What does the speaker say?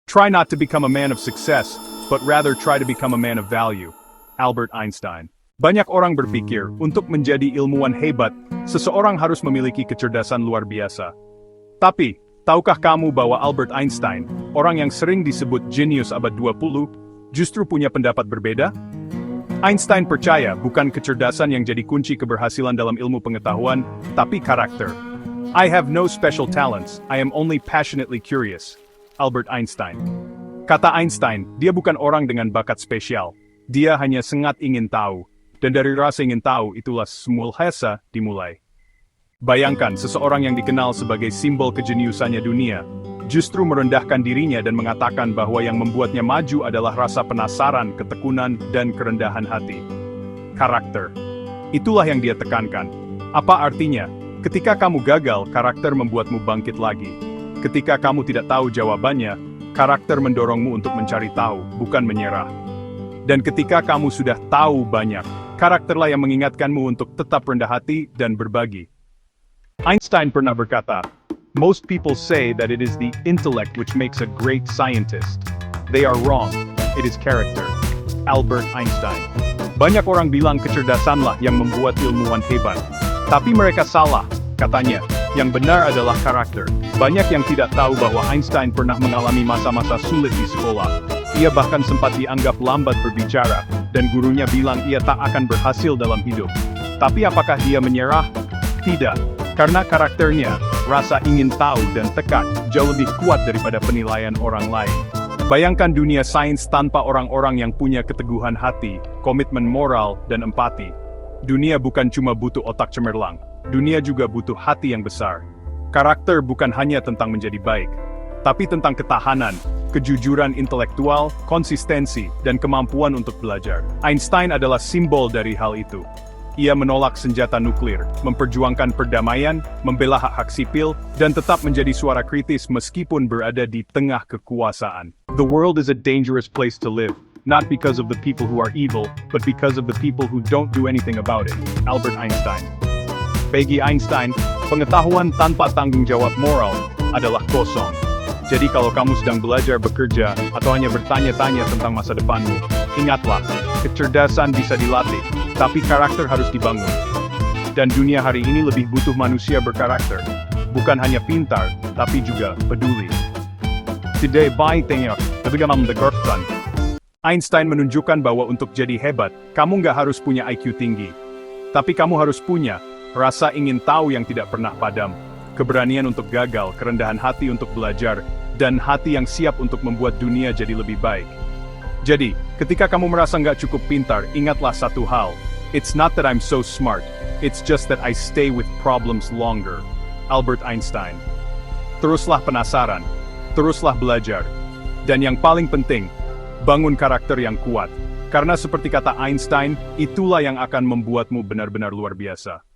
Try not to become a man of success, but rather try to become a man of value. Albert Einstein. Banyak orang berpikir, untuk menjadi ilmuwan hebat, seseorang harus memiliki kecerdasan luar biasa. Tapi, tahukah kamu bahwa Albert Einstein, orang yang sering disebut jenius abad 20, justru punya pendapat berbeda? Einstein percaya bukan kecerdasan yang jadi kunci keberhasilan dalam ilmu pengetahuan, tapi karakter. I have no special talents, I am only passionately curious. Albert Einstein. Kata Einstein, dia bukan orang dengan bakat spesial. Dia hanya sangat ingin tahu. Dan dari rasa ingin tahu itulah semua hasa dimulai. Bayangkan seseorang yang dikenal sebagai simbol kejeniusannya dunia, justru merendahkan dirinya dan mengatakan bahwa yang membuatnya maju adalah rasa penasaran, ketekunan, dan kerendahan hati. Karakter. Itulah yang dia tekankan. Apa artinya? Ketika kamu gagal, karakter membuatmu bangkit lagi. Ketika kamu tidak tahu jawabannya, karakter mendorongmu untuk mencari tahu, bukan menyerah. Dan ketika kamu sudah tahu banyak, karakterlah yang mengingatkanmu untuk tetap rendah hati dan berbagi. Einstein pernah berkata, "Most people say that it is the intellect which makes a great scientist. They are wrong. It is character." Albert Einstein. Banyak orang bilang kecerdasanlah yang membuat ilmuwan hebat. Tapi mereka salah, katanya. Yang benar adalah karakter. Banyak yang tidak tahu bahwa Einstein pernah mengalami masa-masa sulit di sekolah. Ia bahkan sempat dianggap lambat berbicara, dan gurunya bilang ia tak akan berhasil dalam hidup. Tapi apakah dia menyerah? Tidak. Karena karakternya, rasa ingin tahu dan tekad, jauh lebih kuat daripada penilaian orang lain. Bayangkan dunia sains tanpa orang-orang yang punya keteguhan hati, komitmen moral, dan empati. Dunia bukan cuma butuh otak cemerlang. Dunia juga butuh hati yang besar. Karakter bukan hanya tentang menjadi baik, tapi tentang ketahanan, kejujuran intelektual, konsistensi, dan kemampuan untuk belajar. Einstein adalah simbol dari hal itu. Ia menolak senjata nuklir, memperjuangkan perdamaian, membela hak-hak sipil, dan tetap menjadi suara kritis meskipun berada di tengah kekuasaan. The world is a dangerous place to live, not because of the people who are evil, but because of the people who don't do anything about it. Albert Einstein. Bagi Einstein, pengetahuan tanpa tanggung jawab moral adalah kosong. Jadi kalau kamu sedang belajar bekerja, atau hanya bertanya-tanya tentang masa depanmu, ingatlah, kecerdasan bisa dilatih, tapi karakter harus dibangun. Dan dunia hari ini lebih butuh manusia berkarakter, bukan hanya pintar, tapi juga peduli. Today by tengok, bagaimana mendengarkan. Einstein menunjukkan bahwa untuk jadi hebat, kamu nggak harus punya IQ tinggi. Tapi kamu harus punya rasa ingin tahu yang tidak pernah padam, keberanian untuk gagal, kerendahan hati untuk belajar, dan hati yang siap untuk membuat dunia jadi lebih baik. Jadi, ketika kamu merasa nggak cukup pintar, ingatlah satu hal. It's not that I'm so smart, it's just that I stay with problems longer. Albert Einstein. Teruslah penasaran, teruslah belajar, dan yang paling penting, bangun karakter yang kuat. Karena seperti kata Einstein, itulah yang akan membuatmu benar-benar luar biasa.